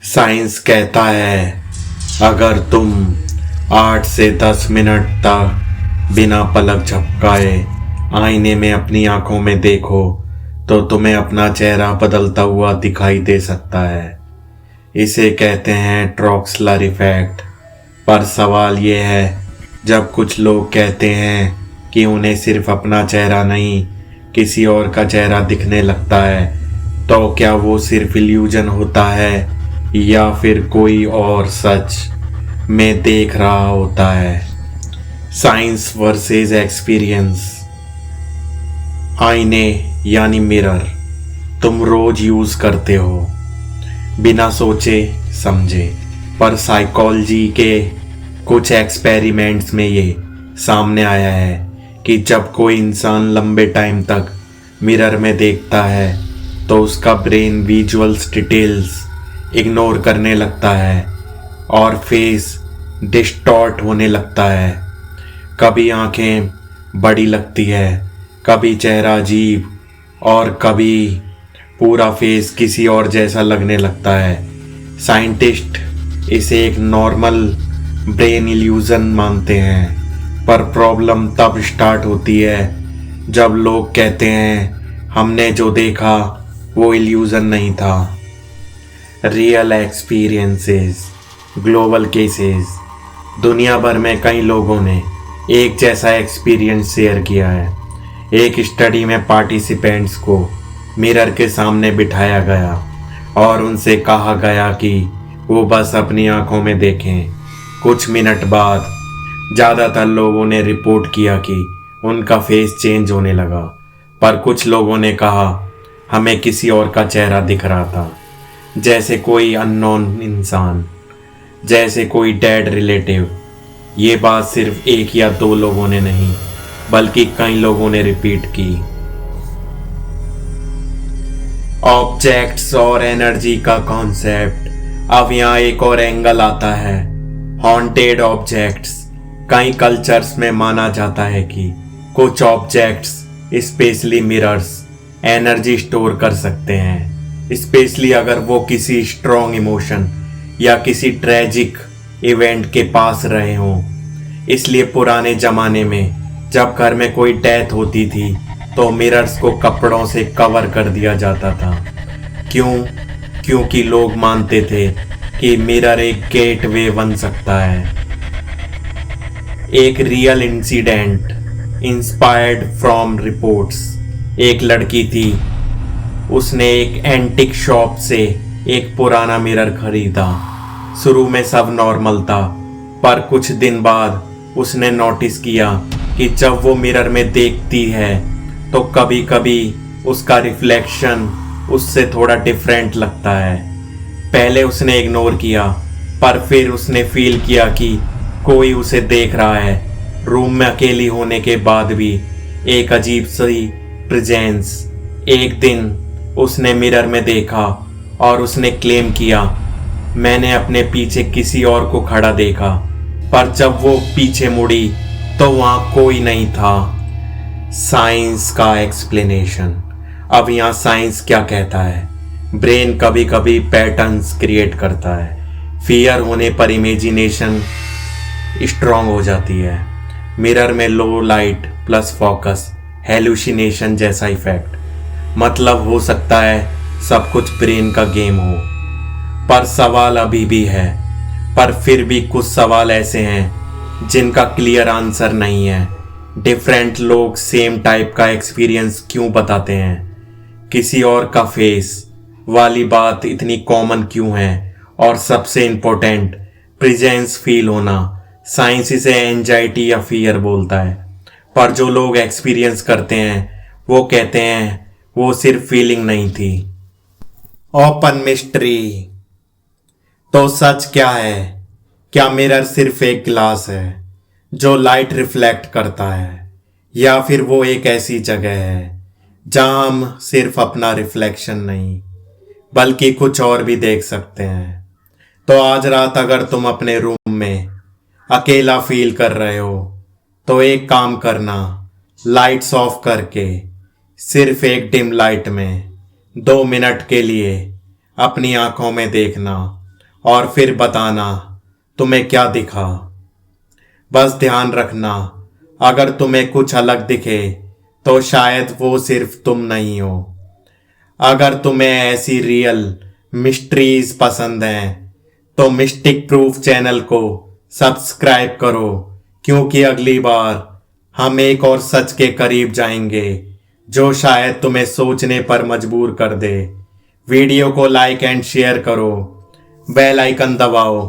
Science कहता है अगर तुम 8 से 10 मिनट तक बिना पलक झपकाए आईने में अपनी आंखों में देखो तो तुम्हें अपना चेहरा बदलता हुआ दिखाई दे सकता है। इसे कहते हैं ट्रॉक्सलर इफेक्ट। पर सवाल ये है, जब कुछ लोग कहते हैं कि उन्हें सिर्फ अपना चेहरा नहीं किसी और का चेहरा दिखने लगता है, तो क्या वो सिर्फ इल्यूजन होता है या फिर कोई और सच में देख रहा होता है? Science versus experience. आईने यानी मिरर तुम रोज यूज करते हो बिना सोचे समझे, पर साइकोलॉजी के कुछ एक्सपेरिमेंट्स में ये सामने आया है कि जब कोई इंसान लंबे टाइम तक मिरर में देखता है तो उसका ब्रेन विजुअल्स डिटेल्स इग्नोर करने लगता है और फेस डिस्टॉर्ट होने लगता है। कभी आंखें बड़ी लगती है, कभी चेहरा अजीब और कभी पूरा फेस किसी और जैसा लगने लगता है। साइंटिस्ट इसे एक नॉर्मल ब्रेन इल्यूजन मानते हैं, पर प्रॉब्लम तब स्टार्ट होती है जब लोग कहते हैं हमने जो देखा वो इल्यूजन नहीं था। Real experiences, global cases. दुनिया भर में कई लोगों ने एक जैसा एक्सपीरियंस शेयर किया है। एक स्टडी में पार्टिसिपेंट्स को मिरर के सामने बिठाया गया और उनसे कहा गया कि वो बस अपनी आंखों में देखें। कुछ मिनट बाद ज़्यादातर लोगों ने रिपोर्ट किया कि उनका फेस चेंज होने लगा, पर कुछ लोगों ने कहा हमें किसी और का चेहरा दिख रहा था, जैसे कोई अननोन इंसान, जैसे कोई डेड रिलेटिव। ये बात सिर्फ एक या दो लोगों ने नहीं बल्कि कई लोगों ने रिपीट की। ऑब्जेक्ट्स और एनर्जी का कॉन्सेप्ट। अब यहाँ एक और एंगल आता है, हॉन्टेड ऑब्जेक्ट्स। कई कल्चर्स में माना जाता है कि कुछ objects, specially mirrors, energy store कर सकते हैं, स्पेशली अगर वो किसी स्ट्रॉन्ग इमोशन या किसी ट्रेजिक इवेंट के पास रहे हों। इसलिए पुराने ज़माने में जब घर में कोई डेथ होती थी तो मिरर्स को कपड़ों से कवर कर दिया जाता था। क्योंकि लोग मानते थे कि मिरर एक गेटवे बन सकता है। एक real incident inspired from reports. एक लड़की थी, उसने एक एंटिक शॉप से एक पुराना मिरर खरीदा। शुरू में सब नॉर्मल था, पर कुछ दिन बाद उसने नोटिस किया कि जब वो मिरर में देखती है तो कभी कभी उसका रिफ्लेक्शन उससे थोड़ा डिफरेंट लगता है। पहले उसने इग्नोर किया, पर फिर उसने फील किया कि कोई उसे देख रहा है। रूम में अकेली होने के बाद भी एक अजीब सी प्रेजेंस। एक दिन उसने मिरर में देखा और उसने क्लेम किया मैंने अपने पीछे किसी और को खड़ा देखा, पर जब वो पीछे मुड़ी तो वहां कोई नहीं था। साइंस का एक्सप्लेनेशन। अब यहाँ साइंस क्या कहता है? ब्रेन कभी कभी पैटर्न्स क्रिएट करता है। फियर होने पर इमेजिनेशन स्ट्रांग हो जाती है। मिरर में लो लाइट प्लस फोकस, हेलुसिनेशन जैसा इफेक्ट। मतलब हो सकता है सब कुछ ब्रेन का गेम हो। पर सवाल अभी भी है, पर फिर भी कुछ सवाल ऐसे हैं जिनका क्लियर आंसर नहीं है। डिफरेंट लोग सेम टाइप का एक्सपीरियंस क्यों बताते हैं? किसी और का फेस वाली बात इतनी कॉमन क्यों है? और सबसे इम्पोर्टेंट, प्रेजेंस फील होना। साइंस इसे एंजाइटी या फियर बोलता है, पर जो लोग एक्सपीरियंस करते हैं वो कहते हैं वो सिर्फ फीलिंग नहीं थी। Open mystery. तो सच क्या है? क्या मिरर सिर्फ एक ग्लास है जो लाइट रिफ्लेक्ट करता है, या फिर वो एक ऐसी जगह है जहां हम सिर्फ अपना रिफ्लेक्शन नहीं बल्कि कुछ और भी देख सकते हैं? तो आज रात अगर तुम अपने रूम में अकेला फील कर रहे हो तो एक काम करना, लाइट्स ऑफ करके सिर्फ एक डिम लाइट में 2 मिनट के लिए अपनी आंखों में देखना और फिर बताना तुम्हें क्या दिखा। बस ध्यान रखना, अगर तुम्हें कुछ अलग दिखे तो शायद वो सिर्फ तुम नहीं हो। अगर तुम्हें ऐसी रियल मिस्ट्रीज पसंद हैं तो मिस्टिक प्रूफ चैनल को सब्सक्राइब करो, क्योंकि अगली बार हम एक और सच के करीब जाएंगे जो शायद तुम्हें सोचने पर मजबूर कर दे। वीडियो को लाइक एंड शेयर करो, बेल आइकन दबाओ